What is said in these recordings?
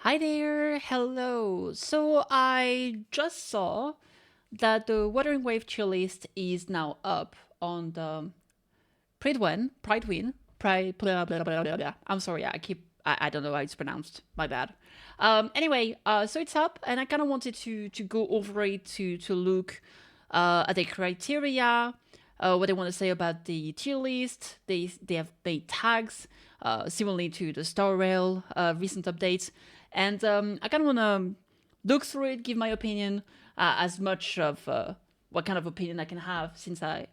Hi there, hello. So I just saw that the Wuthering Wave tier list is now up on the blah, blah, blah, blah, blah. I'm sorry, I don't know how it's pronounced. My bad. So it's up, and I kind of wanted to go over it to look at the criteria, what they want to say about the tier list. They have made tags, similarly to the Star Rail recent updates, and I kind of want to look through it, give my opinion, as much of what kind of opinion I can have, since I'll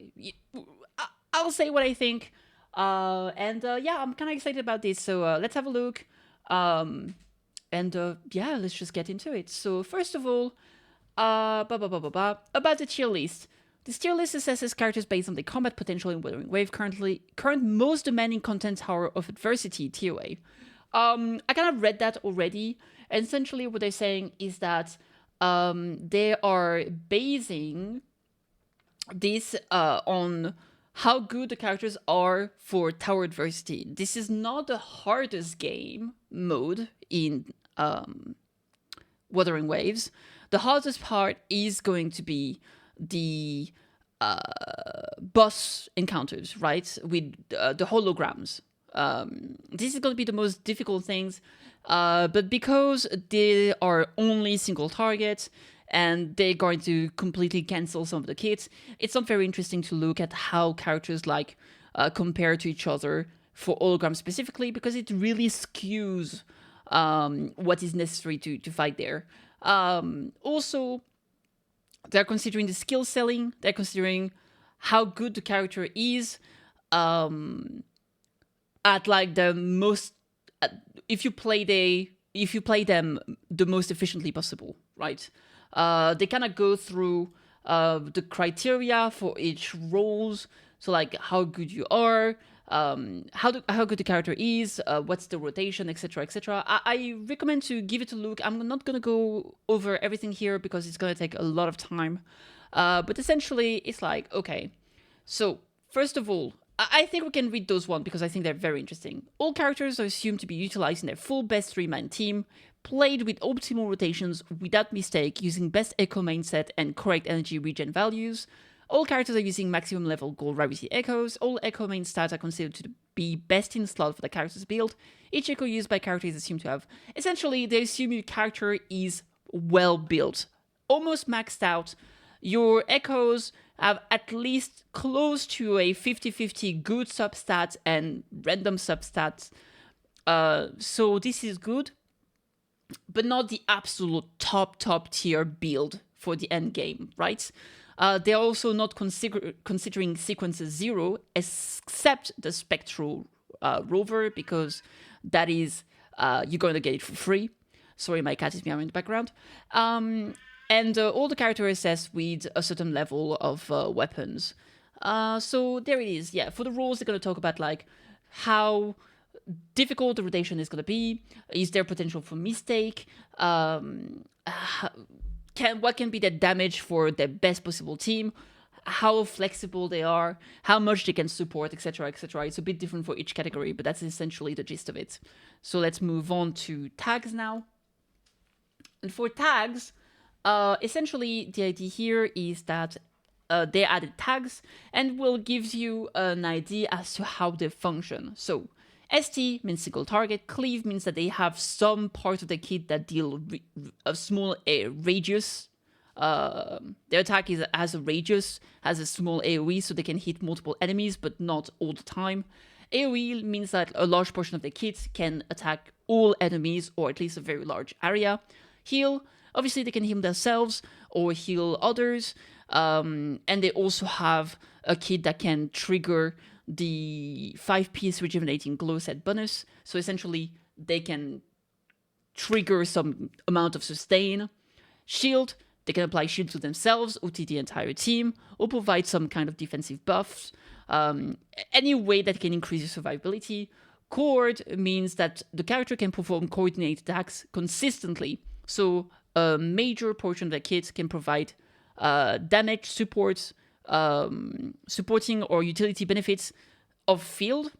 say what I think. Yeah, I'm kind of excited about this. So let's have a look. Yeah, let's just get into it. So first of all, about the tier list. This tier list assesses characters based on the combat potential in Wuthering Wave, current most demanding content tower of adversity TOA. I kind of read that already, and essentially what they're saying is that they are basing this on how good the characters are for tower adversity. This is not the hardest game mode in Wuthering Waves. The hardest part is going to be the boss encounters, right? With the holograms. This is going to be the most difficult things, but because they are only single targets and they're going to completely cancel some of the kits, it's not very interesting to look at how characters like compare to each other for holograms specifically, because it really skews what is necessary to fight there. Also, they're considering the skill selling. They're considering how good the character is at like the most. If you play them the most efficiently possible, right? They kind of go through the criteria for each roles. So like how good you are, how good the character is, what's the rotation, etc., etc. I recommend to give it a look. I'm not gonna go over everything here because it's gonna take a lot of time. But essentially, it's like okay. So first of all, I think we can read those one because I think they're very interesting. All characters are assumed to be utilized in their full best three-man team, played with optimal rotations without mistake, using best echo main set and correct energy regen values. All characters are using maximum level gold rarity echoes. All echo main stats are considered to be best in slot for the character's build. Each echo used by character is assumed to have. Essentially, they assume your character is well built, almost maxed out. Your echoes have at least close to a 50-50 good substats and random substats. So this is good, but not the absolute top tier build for the end game, right? They're also not considering sequences 0, except the Spectral Rover, because that is, you're going to get it for free. Sorry, my cat is meowing in the background. And all the characters assessed with a certain level of weapons. So there it is. Yeah, for the rules, they're going to talk about like how difficult the rotation is going to be. Is there potential for mistake? What can be the damage for the best possible team? How flexible they are, how much they can support, etc., etc. It's a bit different for each category, but that's essentially the gist of it. So let's move on to tags now. And for tags, essentially the idea here is that they added tags and will give you an idea as to how they function. So ST means single target. Cleave means that they have some part of the kit that deal a small radius. Their attack has a radius, has a small AoE, so they can hit multiple enemies, but not all the time. AoE means that a large portion of the kit can attack all enemies, or at least a very large area. Heal, obviously they can heal themselves or heal others, and they also have a kit that can trigger the 5-piece rejuvenating glow set bonus. So essentially, they can trigger some amount of sustain. Shield, they can apply shield to themselves or to the entire team, or provide some kind of defensive buffs. Any way that can increase your survivability. Cord means that the character can perform coordinated attacks consistently. So a major portion of the kit can provide damage support, supporting or utility benefits of field.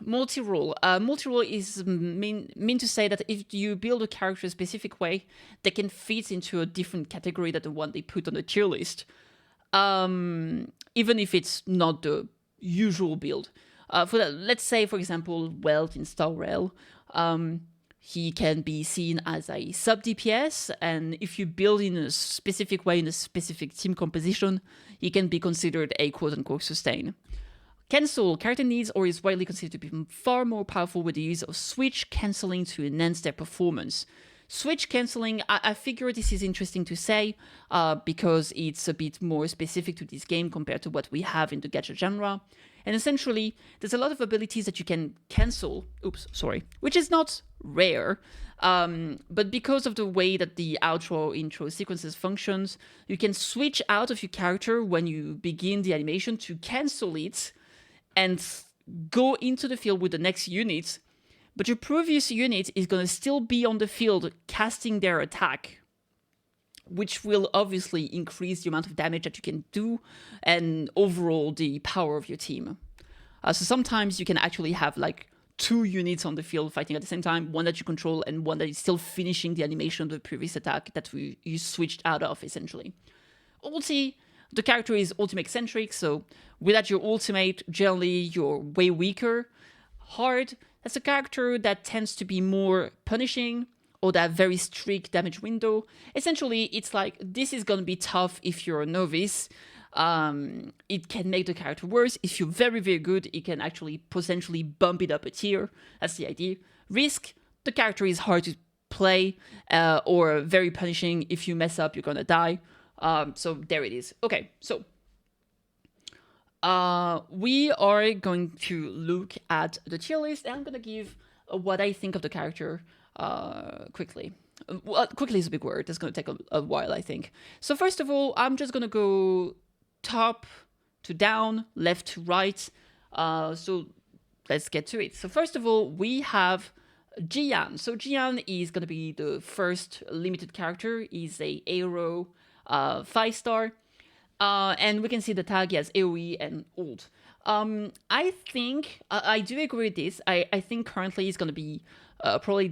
Multi-role. Multi-role is mean to say that if you build a character a specific way, they can fit into a different category than the one they put on the tier list. Even if it's not the usual build. Let's say, for example, Welt in Star Rail. He can be seen as a sub DPS, and if you build in a specific way in a specific team composition, he can be considered a quote-unquote sustain. Cancel. Character needs or is widely considered to be far more powerful with the use of switch cancelling to enhance their performance. Switch cancelling, I figure this is interesting to say because it's a bit more specific to this game compared to what we have in the gacha genre. And essentially, there's a lot of abilities that you can cancel, which is not rare, but because of the way that the outro intro sequences functions, you can switch out of your character when you begin the animation to cancel it and go into the field with the next unit, but your previous unit is going to still be on the field casting their attack, which will obviously increase the amount of damage that you can do and overall the power of your team. So sometimes you can actually have like 2 units on the field fighting at the same time, one that you control and one that is still finishing the animation of the previous attack that you switched out of, essentially. Ulti, the character is ultimate-centric, so without your ultimate, generally you're way weaker. Hard, that's a character that tends to be more punishing, or that very strict damage window. Essentially, it's like, this is gonna be tough if you're a novice. It can make the character worse. If you're very, very good, it can actually potentially bump it up a tier. That's the idea. Risk, the character is hard to play, or very punishing. If you mess up, you're gonna die. So there it is. Okay, so we are going to look at the tier list, and I'm gonna give what I think of the character quickly. Well, quickly is a big word. It's gonna take a while, I think. So first of all, I'm just gonna go top to down, left to right. So let's get to it. So first of all, we have Jian. So Jian is gonna be the first limited character. He's a Aero 5-star. And we can see the tag as AoE and ult. I think, I do agree with this. I think currently he's going to be probably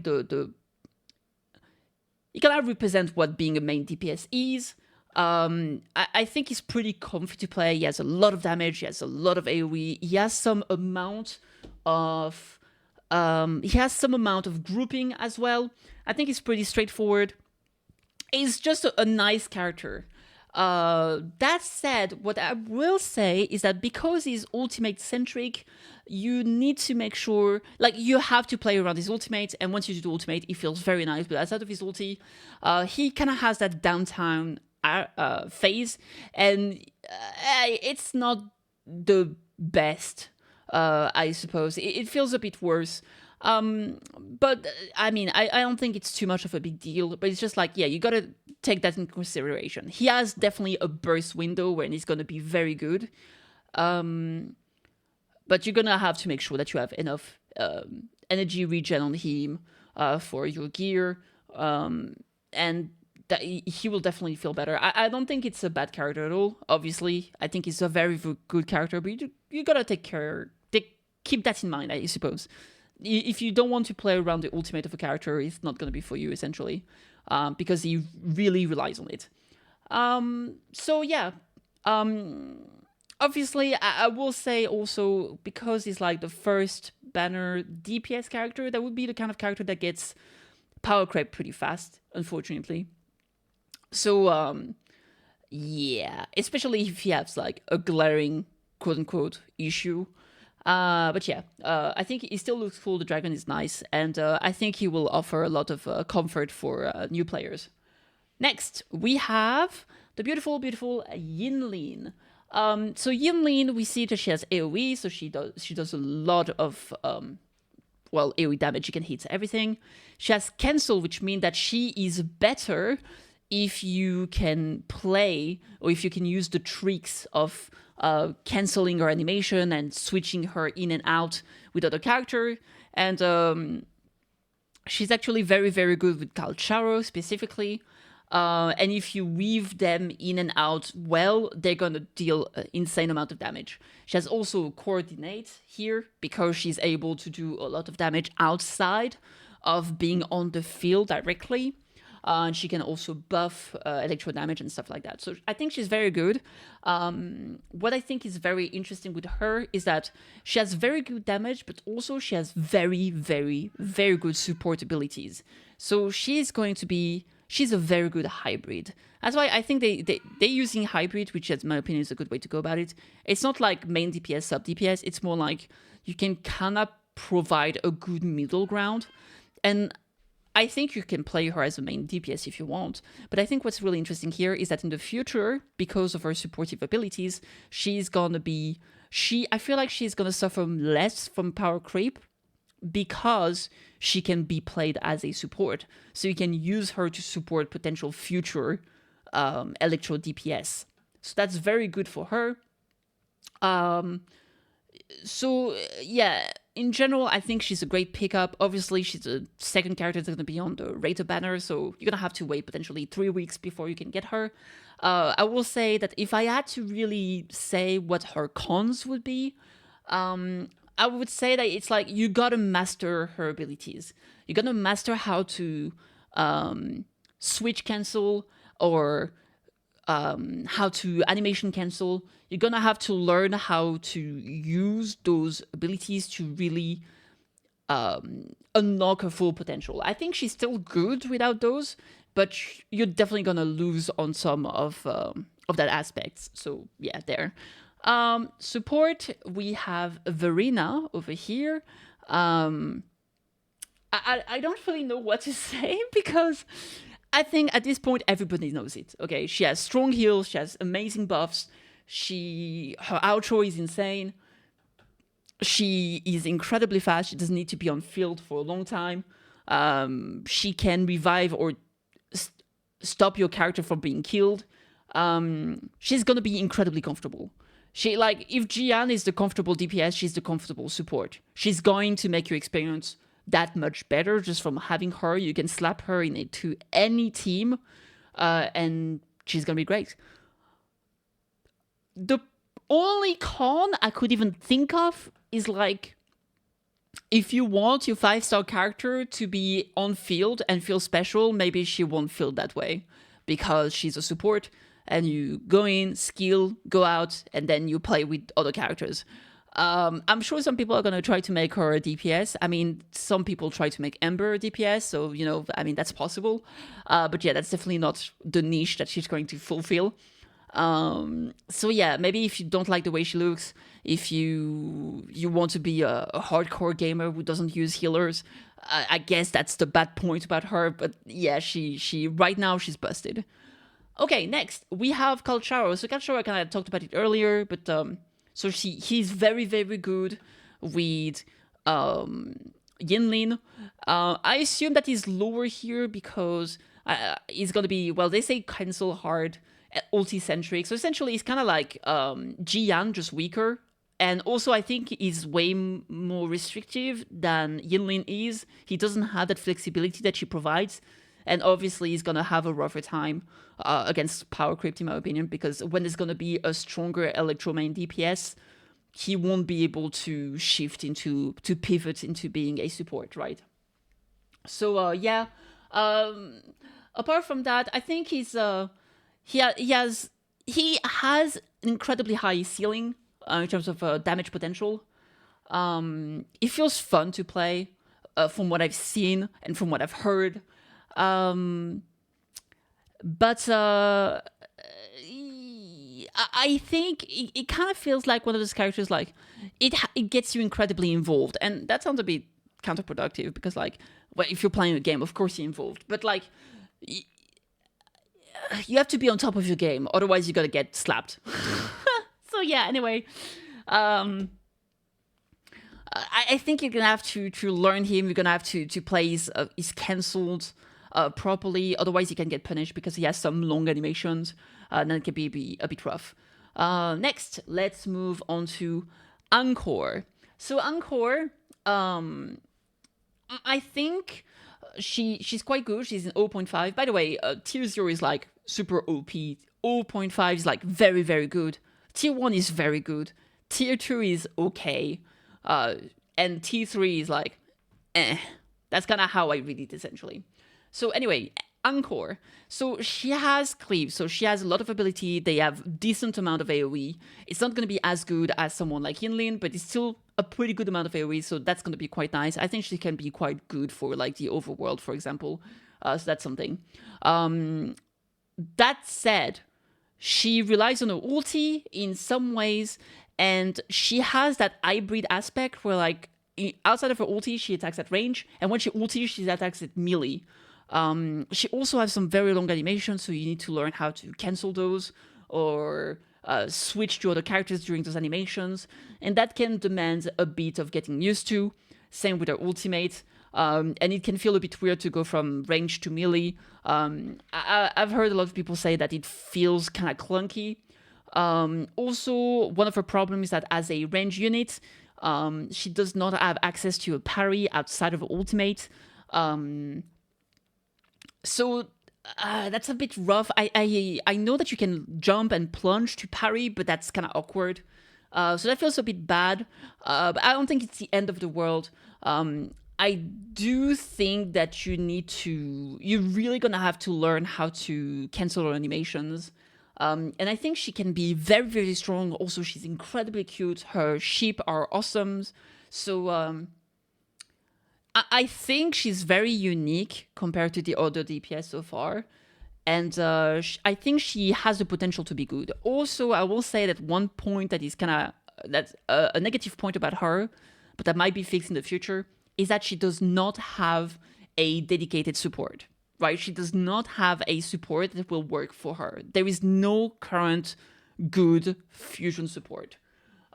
he cannot represent what being a main DPS is. I think he's pretty comfy to play. He has a lot of damage. He has a lot of AoE. He has some amount of grouping as well. I think he's pretty straightforward. He's just a nice character. That said, what I will say is that because he's ultimate-centric, you need to make sure, like, you have to play around his ultimate, and once you do the ultimate, it feels very nice, but outside of his ulti, he kind of has that downtown phase, and it's not the best, I suppose. It feels a bit worse. But I mean, I don't think it's too much of a big deal, but it's just like, yeah, you gotta take that into consideration. He has definitely a burst window when he's gonna be very good. But you're gonna have to make sure that you have enough energy regen on him for your gear, and that he will definitely feel better. I don't think it's a bad character at all, obviously. I think he's a very good character, but you gotta keep that in mind, I suppose. If you don't want to play around the ultimate of a character, it's not going to be for you, essentially, because he really relies on it. So yeah, obviously, I will say also, because he's like the first banner DPS character, that would be the kind of character that gets power creep pretty fast, unfortunately. So yeah, especially if he has like a glaring quote-unquote issue. But yeah, I think he still looks cool. The dragon is nice, and I think he will offer a lot of comfort for new players. Next, we have the beautiful, beautiful Yinlin. So Yinlin, we see that she has AoE, so she does a lot of AoE damage. She can hit everything. She has cancel, which means that she is better if you can play, or if you can use the tricks of canceling her animation and switching her in and out with other character. And she's actually very, very good with Calcharo specifically. And if you weave them in and out well, they're gonna deal an insane amount of damage. She has also coordinate here because she's able to do a lot of damage outside of being on the field directly. And she can also buff electro damage and stuff like that. So I think she's very good. What I think is very interesting with her is that she has very good damage, but also she has very, very, very good support abilities. So she's a very good hybrid. That's why I think they're using hybrid, which in my opinion is a good way to go about it. It's not like main DPS, sub DPS. It's more like you can kind of provide a good middle ground. And I think you can play her as a main DPS if you want, but I think what's really interesting here is that in the future, because of her supportive abilities, I feel like she's gonna suffer less from power creep because she can be played as a support. So you can use her to support potential future electro DPS. So that's very good for her. So yeah, in general, I think she's a great pickup. Obviously, she's a second character that's going to be on the Rater banner, so you're going to have to wait potentially 3 weeks before you can get her. I will say that if I had to really say what her cons would be, I would say that it's like you got to master her abilities. You got to master how to switch cancel or how to animation cancel. You're gonna have to learn how to use those abilities to really unlock her full potential. I think she's still good without those, but you're definitely gonna lose on some of that aspects. So yeah, there. Support, we have Verena over here. I don't really know what to say because I think at this point everybody knows it. Okay, she has strong heals, she has amazing buffs. Her outro is insane. She is incredibly fast. She doesn't need to be on field for a long time. She can revive or stop your character from being killed. She's gonna be incredibly comfortable. If Jian is the comfortable DPS, she's the comfortable support. She's going to make your experience that much better just from having her. You can slap her into any team, and she's gonna be great. The only con I could even think of is if you want your 5-star character to be on field and feel special, maybe she won't feel that way because she's a support and you go in, skill, go out, and then you play with other characters. I'm sure some people are going to try to make her a DPS. I mean, some people try to make Ember a DPS, so, that's possible. But yeah, that's definitely not the niche that she's going to fulfill. So yeah, maybe if you don't like the way she looks, if you want to be a hardcore gamer who doesn't use healers, I guess that's the bad point about her. But yeah, she right now she's busted. Okay, next we have Kalcharo. So Kalcharo, I kind of talked about it earlier, but so he's very, very good with Yinlin. I assume that he's lower here because he's gonna be, well, they say cancel hard, ulti-centric. So essentially he's kind of like Jian, just weaker. And also I think he's way more restrictive than Yinlin is. He doesn't have that flexibility that she provides. And obviously he's gonna have a rougher time against power creep, in my opinion, because when there's gonna be a stronger electro main DPS, he won't be able to pivot into being a support, right? So yeah. Apart from that, I think he has an incredibly high ceiling in terms of damage potential. It feels fun to play from what I've seen and from what I've heard. But I think it kind of feels like one of those characters, like it gets you incredibly involved, and that sounds a bit counterproductive because, like, well, if you're playing a game, of course you're involved, but like you have to be on top of your game, otherwise you're gonna get slapped. So yeah, anyway, I think you're gonna have to learn him. You're gonna have to play his cancelled properly, otherwise you can get punished because he has some long animations, and then it can be a bit rough. Next, let's move on to Angkor. So Angkor, I think she's quite good. She's in 0.5. By the way, tier 0 is like super OP. 0.5 is like very, very good. Tier 1 is very good. Tier 2 is okay. And tier 3 is like, eh. That's kind of how I read it, essentially. So anyway, Anchor. So she has cleave, so she has a lot of ability. They have decent amount of AoE. It's not going to be as good as someone like Yinlin, but it's still a pretty good amount of AoE, so that's going to be quite nice. I think she can be quite good for like the overworld, for example. So that's something. That said, she relies on her ulti in some ways, and she has that hybrid aspect where like outside of her ulti, she attacks at range, and when she ulti, she attacks at melee. She also has some very long animations, so you need to learn how to cancel those or switch to other characters during those animations, and that can demand a bit of getting used to. Same with her ultimate, and it can feel a bit weird to go from range to melee. I've heard a lot of people say that it feels kind of clunky. Also, one of her problems is that as a range unit, she does not have access to a parry outside of her ultimate. So that's a bit rough. I know that you can jump and plunge to parry, but that's kind of awkward. So that feels a bit bad. But I don't think it's the end of the world. I do think that you're really gonna have to learn how to cancel her animations. And I think she can be very, very strong. Also, she's incredibly cute. Her sheep are awesome. So I think she's very unique compared to the other DPS so far. And I think she has the potential to be good. Also, I will say that one point that is that's a negative point about her, but that might be fixed in the future, is that she does not have a dedicated support, right? She does not have a support that will work for her. There is no current good fusion support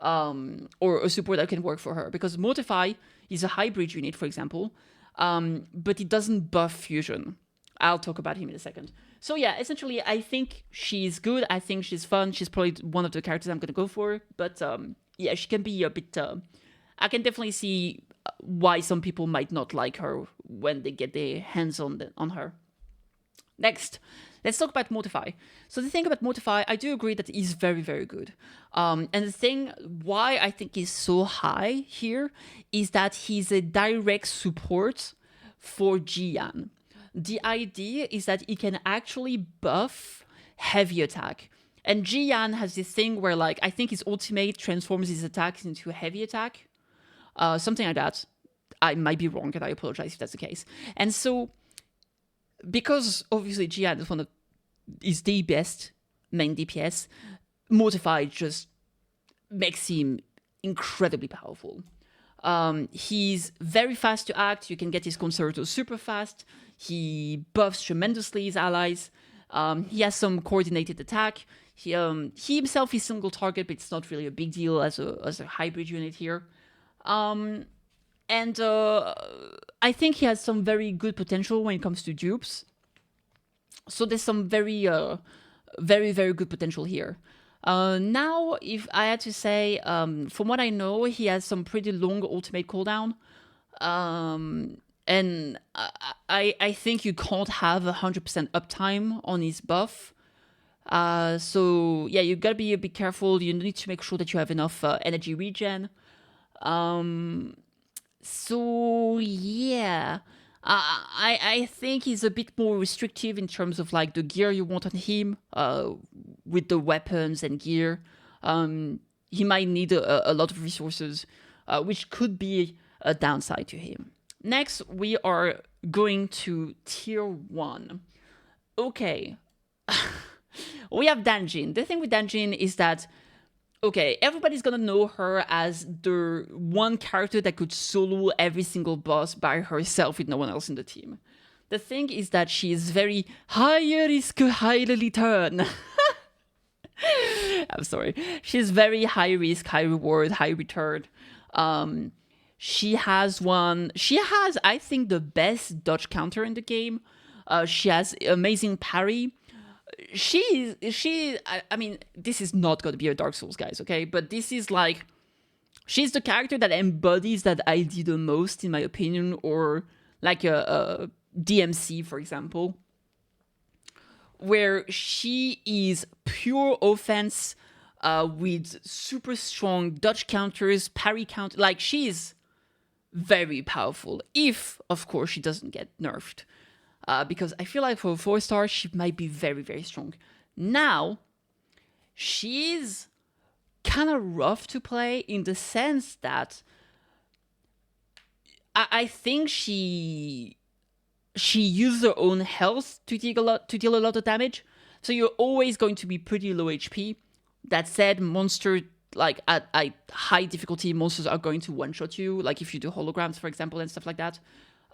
or a support that can work for her, because Mortify is a hybrid unit, for example, but it doesn't buff fusion. I'll talk about him in a second. So yeah, essentially, I think she's good. I think she's fun. She's probably one of the characters I'm going to go for. But yeah, she can be a bit... I can definitely see why some people might not like her when they get their hands on her. Next, let's talk about Mortify. So the thing about Mortify, I do agree that he's very, very good. And the thing why I think he's so high here is that he's a direct support for Jian. The idea is that he can actually buff heavy attack. And Jian has this thing where, like, I think his ultimate transforms his attacks into a heavy attack. Something like that. I might be wrong, and I apologize if that's the case. And so, because obviously Jian is the best main DPS, Mortify just makes him incredibly powerful. He's very fast to act. You can get his Concerto super fast. He buffs tremendously his allies. He has some coordinated attack. He himself is single target, but it's not really a big deal as a hybrid unit here. And I think he has some very good potential when it comes to dupes. So there's some very, very, very good potential here. Now, if I had to say, from what I know, he has some pretty long ultimate cooldown. And I think you can't have 100% uptime on his buff. So yeah, you gotta be a bit careful. You need to make sure that you have enough energy regen. So yeah, I think he's a bit more restrictive in terms of like the gear you want on him, with the weapons and gear. He might need a lot of resources, which could be a downside to him. Next, we are going to tier 1. Okay. We have Danjin. The thing with Danjin is that, okay, everybody's gonna know her as the one character that could solo every single boss by herself with no one else in the team. The thing is that she is very high risk, high return. I'm sorry. She's very high risk, high reward, high return. She has, I think, the best dodge counter in the game. She has amazing parry. I mean, this is not going to be a Dark Souls, guys, okay? But this is like, she's the character that embodies that idea the most, in my opinion, or like a DMC, for example, where she is pure offense with super strong dodge counters, parry count. Like, she's very powerful if, of course, she doesn't get nerfed. Because I feel like for a 4-star, she might be very, very strong. Now, she's kind of rough to play in the sense that I think she uses her own health to deal a lot of damage. So you're always going to be pretty low HP. That said, monster, like at high difficulty, monsters are going to one-shot you, like if you do holograms, for example, and stuff like that.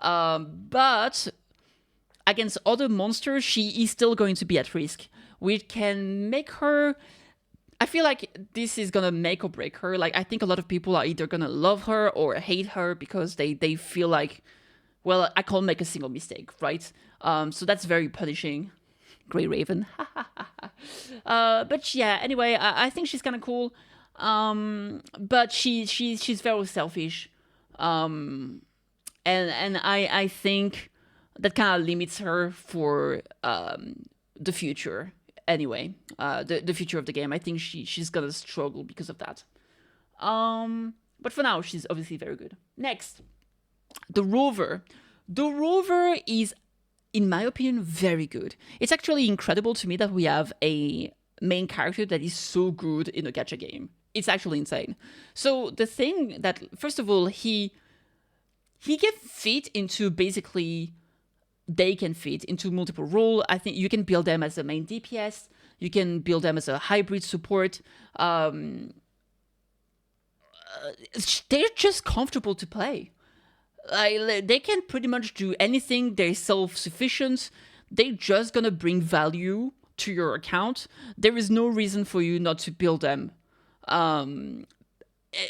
But against other monsters, she is still going to be at risk, which can make her... I feel like this is gonna make or break her. Like, I think a lot of people are either gonna love her or hate her because they feel like, well, I can't make a single mistake, right? So that's very punishing. Grey Raven. But yeah, anyway, I think she's kind of cool. But she's very selfish. And I think that kind of limits her for the future. Anyway, the future of the game. I think she's gonna struggle because of that. But for now, she's obviously very good. Next, the Rover. The Rover is, in my opinion, very good. It's actually incredible to me that we have a main character that is so good in a gacha game. It's actually insane. So the thing that, first of all, he can fit into basically... They can fit into multiple roles. I think you can build them as a main DPS. You can build them as a hybrid support. They're just comfortable to play. They can pretty much do anything. They're self-sufficient. They're just gonna bring value to your account. There is no reason for you not to build them.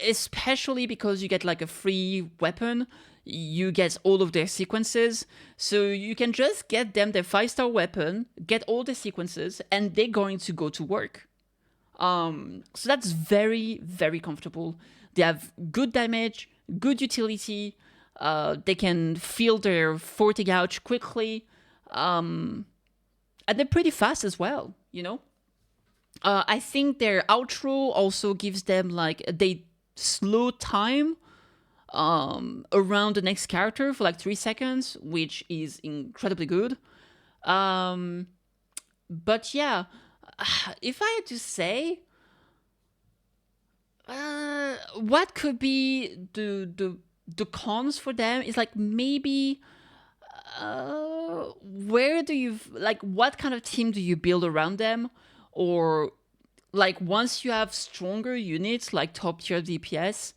Especially because you get like a free weapon. You get all of their sequences, so you can just get them their 5-star weapon, get all the sequences, and they're going to go to work. So that's very, very comfortable. They have good damage, good utility, they can feel their forte gouge quickly, and they're pretty fast as well, you know? I think their outro also gives them like, they slow time around the next character for like 3 seconds, which is incredibly good. But yeah, if I had to say, what could be the cons for them is like maybe where do you like what kind of team do you build around them, or like once you have stronger units like top tier DPS,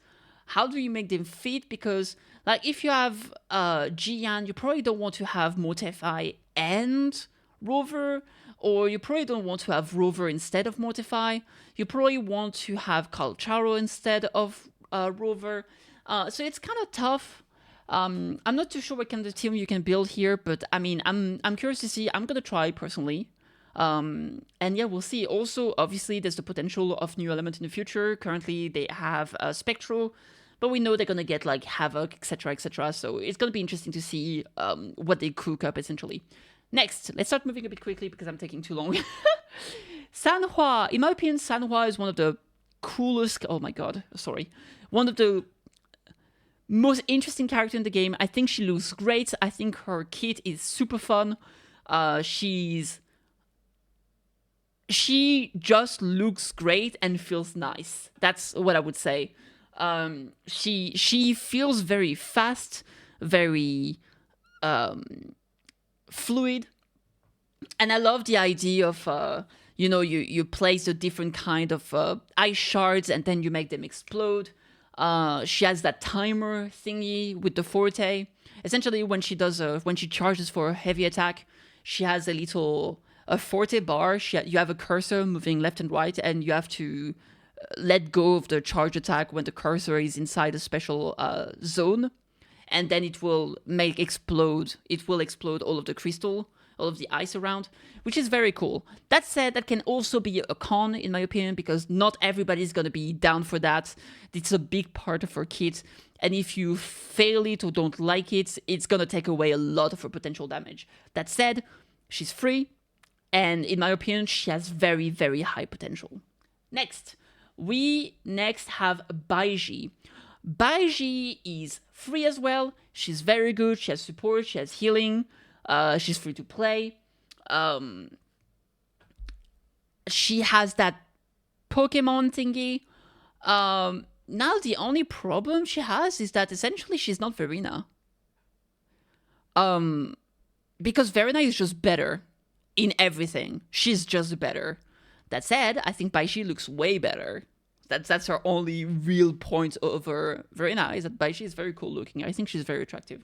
how do you make them fit? Because like if you have Gian, you probably don't want to have Mortify and Rover, or you probably don't want to have Rover instead of Mortify. You probably want to have Calcharo instead of Rover. So it's kind of tough. I'm not too sure what kind of team you can build here, but I mean, I'm curious to see. I'm gonna try personally. And yeah, we'll see. Also, obviously, there's the potential of new element in the future. Currently, they have Spectro, but we know they're gonna get like Havoc, etc., etc. So it's gonna be interesting to see what they cook up essentially. Next, let's start moving a bit quickly because I'm taking too long. Sanhua, in my opinion, Sanhua is one of the coolest. Oh my god, sorry, one of the most interesting character in the game. I think she looks great. I think her kit is super fun. She just looks great and feels nice. That's what I would say. She feels very fast, very fluid, and I love the idea of you place a different kind of ice shards and then you make them explode. She has that timer thingy with the forte. Essentially, when she charges for a heavy attack, she has a forte bar. You have a cursor moving left and right, and you have to let go of the charge attack when the cursor is inside a special zone, and then it will explode. It will explode all of the crystal, all of the ice around, which is very cool. That said, that can also be a con, in my opinion, because not everybody's going to be down for that. It's a big part of her kit, and if you fail it or don't like it, it's going to take away a lot of her potential damage. That said, she's free, and in my opinion, she has very, very high potential. We next have Baiji. Baiji is free as well. She's very good. She has support. She has healing. She's free to play. She has that Pokemon thingy. Now the only problem she has is that essentially she's not Verena. Because Verena is just better in everything. She's just better. That said, I think Baiji looks way better. That's her only real point over Verena, is that Baiji is very cool looking. I think she's very attractive.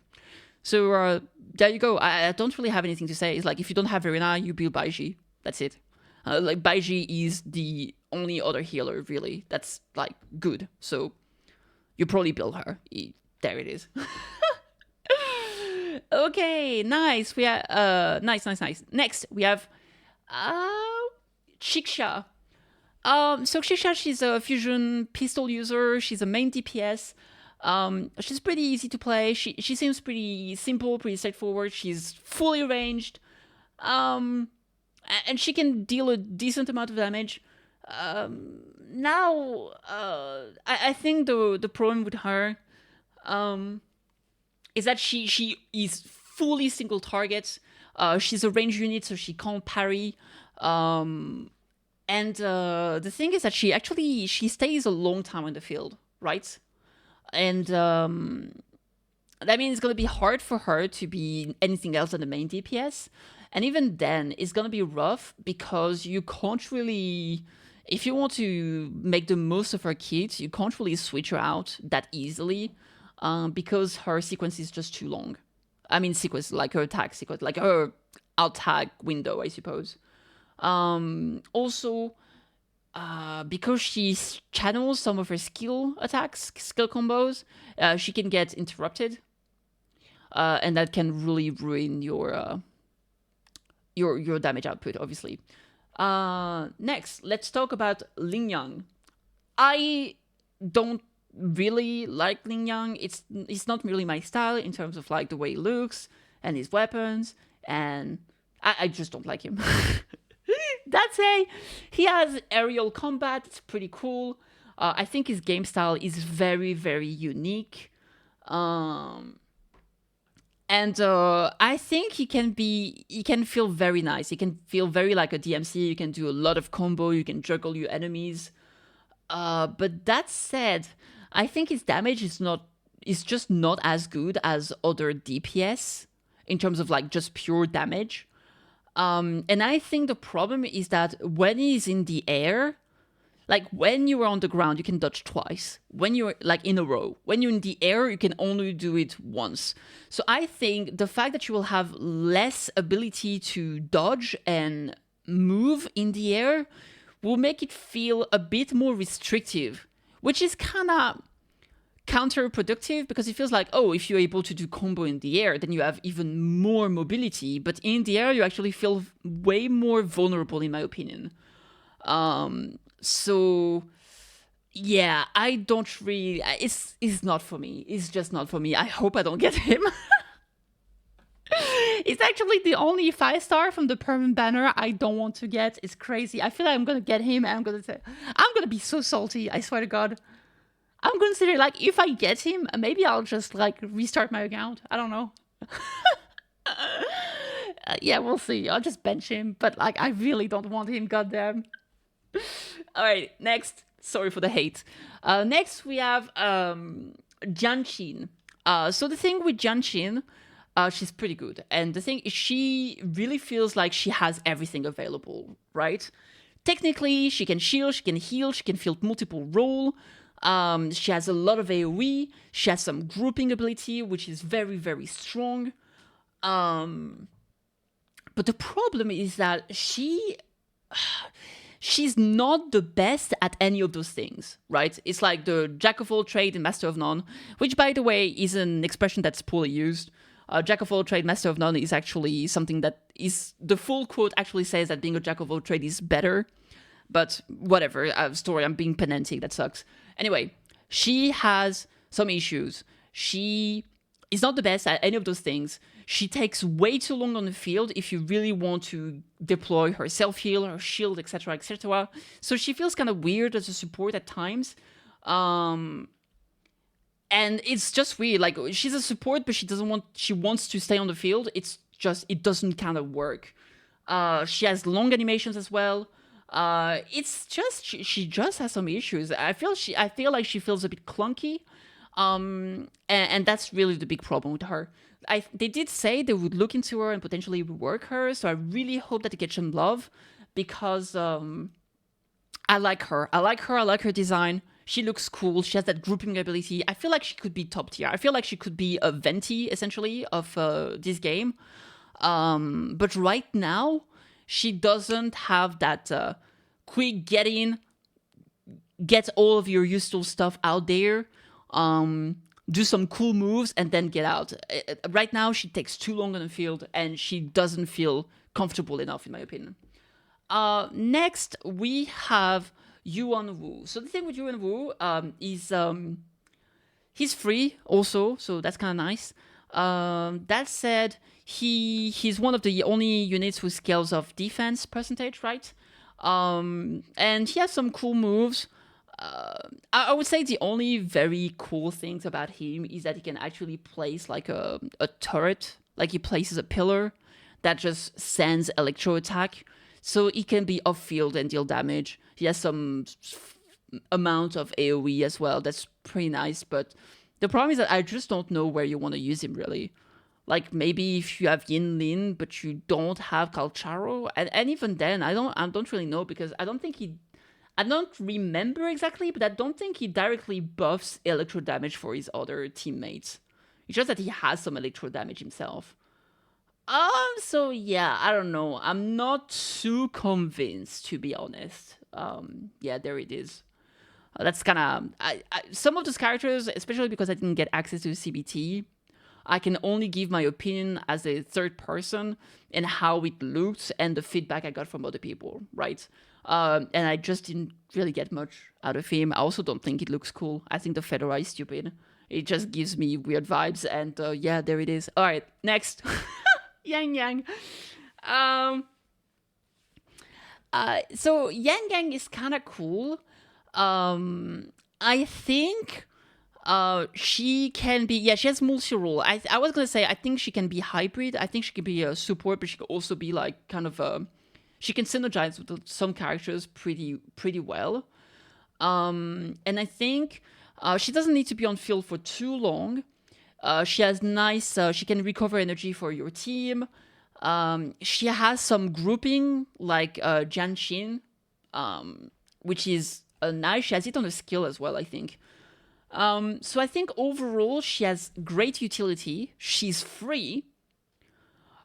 So there you go. I don't really have anything to say. It's like, if you don't have Verena, you build Baiji. That's it. Like, Baiji is the only other healer, really, that's like good. So you probably build her. There it is. Okay, nice. We are nice. Next, we have Chiksha. So Chiksha, she's a fusion pistol user. She's a main DPS. She's pretty easy to play. She seems pretty simple, pretty straightforward. She's fully ranged. And she can deal a decent amount of damage. Now, I think the problem with her is that she is fully single target. She's a range unit, so she can't parry. And the thing is that she stays a long time on the field, right? And that means it's going to be hard for her to be anything else than the main DPS. And even then, it's going to be rough because you can't really... If you want to make the most of her kit, you can't really switch her out that easily because her sequence is just too long. I mean, sequence, like her attack sequence, like her out-tag window, I suppose. Also, because she channels some of her skill attacks, skill combos, she can get interrupted. And that can really ruin your damage output, obviously. Next, let's talk about Lingyang. I don't really like Lingyang. It's not really my style in terms of like the way he looks and his weapons, and I just don't like him. That said, he has aerial combat. It's pretty cool. I think his game style is very, very unique. And I think he can feel very nice. He can feel very like a DMC. You can do a lot of combo. You can juggle your enemies. But that said, I think his damage is just not as good as other DPS in terms of like just pure damage. And I think the problem is that when he's in the air, like when you're on the ground, you can dodge twice. When you're like in a row, when you're in the air, you can only do it once. So I think the fact that you will have less ability to dodge and move in the air will make it feel a bit more restrictive, which is kind of counterproductive because it feels like, oh, if you're able to do combo in the air, then you have even more mobility. But in the air, you actually feel way more vulnerable, in my opinion. So yeah, I don't really, it's not for me. It's just not for me. I hope I don't get him. It's actually the only 5-star from the permanent banner I don't want to get. It's crazy. I feel like I'm gonna get him and I'm gonna be so salty, I swear to God. I'm considering, like, if I get him, maybe I'll just, like, restart my account. I don't know. Yeah, we'll see. I'll just bench him. But, like, I really don't want him, goddamn. Alright, next. Sorry for the hate. Next, we have Jianshin. So the thing with Jianshin, she's pretty good. And the thing is, she really feels like she has everything available, right? Technically, she can shield, she can heal, she can field multiple role. She has a lot of AoE. She has some grouping ability, which is very, very strong. But the problem is that she's not the best at any of those things, right? It's like the jack of all trades and master of none, which, by the way, is an expression that's poorly used. Jack of all trade, master of none is actually something that is, the full quote actually says that being a jack of all trade is better. But whatever, story, I'm being pedantic, that sucks. Anyway, she has some issues. She is not the best at any of those things. She takes way too long on the field if you really want to deploy her self-heal, her shield, etc., etc. So she feels kind of weird as a support at times. And it's just weird. Like, she's a support, but she wants to stay on the field. It's just, it doesn't kind of work. She has long animations as well. It's just, she just has some issues. I feel like she feels a bit clunky. And that's really the big problem with her. They did say they would look into her and potentially rework her, so I really hope that they get some love, because I like her. I like her design. She looks cool. She has that grouping ability. I feel like she could be top tier. I feel like she could be a Venti, essentially, of this game. But right now, she doesn't have that quick get in, get all of your useful stuff out there, do some cool moves, and then get out. Right now, she takes too long on the field, and she doesn't feel comfortable enough, in my opinion. Next, we have Yuan Wu. So the thing with Yuan Wu is he's free also, so that's kind of nice. That said, he's one of the only units who scales off defense percentage, right? And he has some cool moves. I would say the only very cool things about him is that he can actually place like a turret, like he places a pillar that just sends electro attack, so he can be off field and deal damage. He has some amount of AoE as well. That's pretty nice, but the problem is that I just don't know where you want to use him, really. Like, maybe if you have Yin Lin, but you don't have Calcharo, and even then, I don't really know, because I don't remember exactly, but I don't think he directly buffs electro damage for his other teammates. It's just that he has some electro damage himself. So yeah, I don't know. I'm not too convinced, to be honest. Yeah, there it is. That's kind of... some of those characters, especially because I didn't get access to CBT, I can only give my opinion as a third person and how it looked and the feedback I got from other people, right? And I just didn't really get much out of him. I also don't think it looks cool. I think the fedora is stupid. It just gives me weird vibes, and yeah, there it is. All right, next. Yang Yang. So Yang Yang is kind of cool. I think she can be, yeah, she has multi-role. I was gonna say, I think she can be hybrid. I think she can be a support, but she can also be like kind of a, she can synergize with some characters pretty well. And I think she doesn't need to be on field for too long. She has nice, she can recover energy for your team. She has some grouping like Janshin, which is nice. She has it on a skill as well, I think. So I think overall she has great utility. She's free,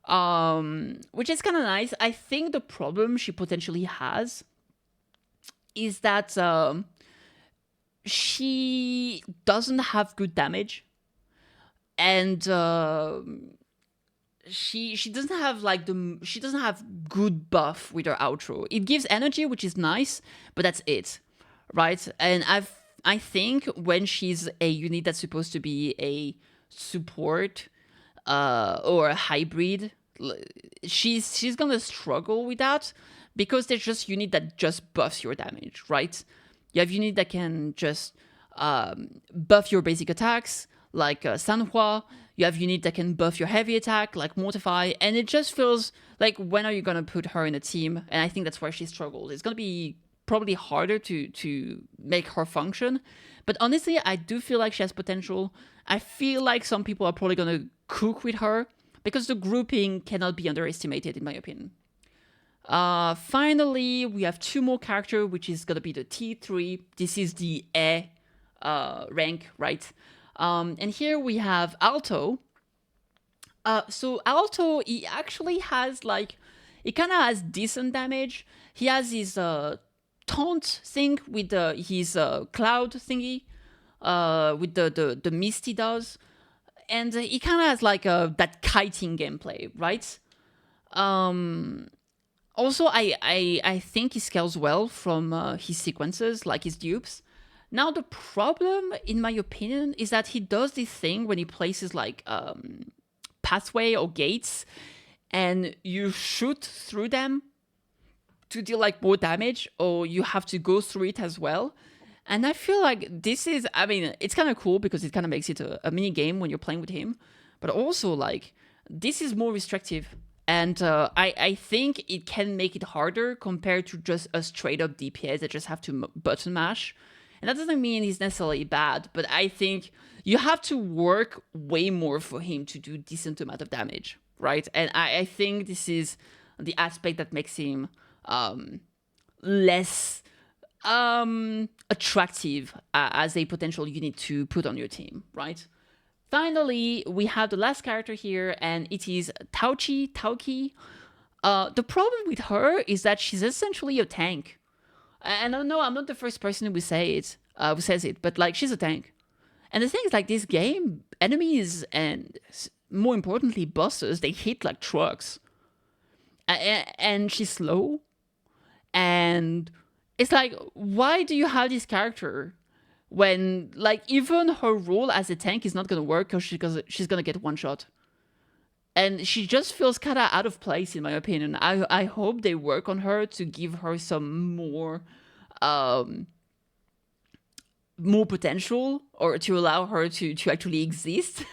which is kind of nice. I think the problem she potentially has is that she doesn't have good damage, and she doesn't have like she doesn't have good buff with her outro. It gives energy, which is nice, but that's it, right? And I think when she's a unit that's supposed to be a support or a hybrid, she's gonna struggle with that, because there's just unit that just buffs your damage, right? You have unit that can just buff your basic attacks, like Sanhua. You have unit that can buff your heavy attack, like Mortify, and it just feels like, when are you gonna put her in a team? And I think that's where she struggles. It's gonna be probably harder to make her function, but honestly, I do feel like she has potential. I feel like some people are probably gonna cook with her, because the grouping cannot be underestimated, in my opinion. Finally, we have two more characters, which is gonna be the T3. This is the A rank, right? And here we have Alto. So Alto, he actually has like, he kind of has decent damage. He has his taunt thing with his cloud thingy, with the mist he does. and he kind of has like that kiting gameplay, right? Also, I think he scales well from his sequences, like his dupes. Now, the problem, in my opinion, is that he does this thing when he places like pathway or gates, and you shoot through them to deal like more damage, or you have to go through it as well. And I feel like this is, I mean, it's kind of cool because it kind of makes it a mini game when you're playing with him, but also like this is more restrictive. And I think it can make it harder compared to just a straight up DPS that just have to button mash. And that doesn't mean he's necessarily bad, but I think you have to work way more for him to do decent amount of damage, right? And I think this is the aspect that makes him less attractive as a potential unit to put on your team, right? Finally, we have the last character here, and it is Tauki. The problem with her is that she's essentially a tank. And I know I'm not the first person who says it, but like she's a tank. And the thing is, like this game, enemies and more importantly bosses, they hit like trucks. And she's slow. And it's like, why do you have this character when like even her role as a tank is not gonna work because she's gonna get one shot? And she just feels kind of out of place, in my opinion. I hope they work on her to give her some more potential, or to allow her to actually exist.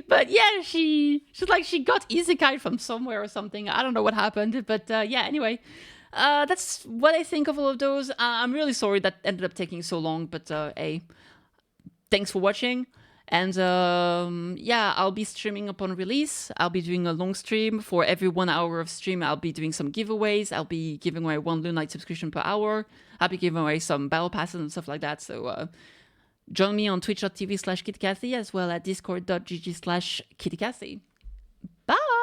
But yeah, she's like, she got isekai from somewhere or something. I don't know what happened, but yeah, anyway. That's what I think of all of those. I'm really sorry that ended up taking so long, but hey, thanks for watching. And yeah, I'll be streaming upon release. I'll be doing a long stream. For every 1 hour of stream, I'll be doing some giveaways. I'll be giving away 1 Lunite subscription per hour. I'll be giving away some battle passes and stuff like that. So join me on twitch.tv/KittyKathee, as well at discord.gg/KittyKathee. Bye!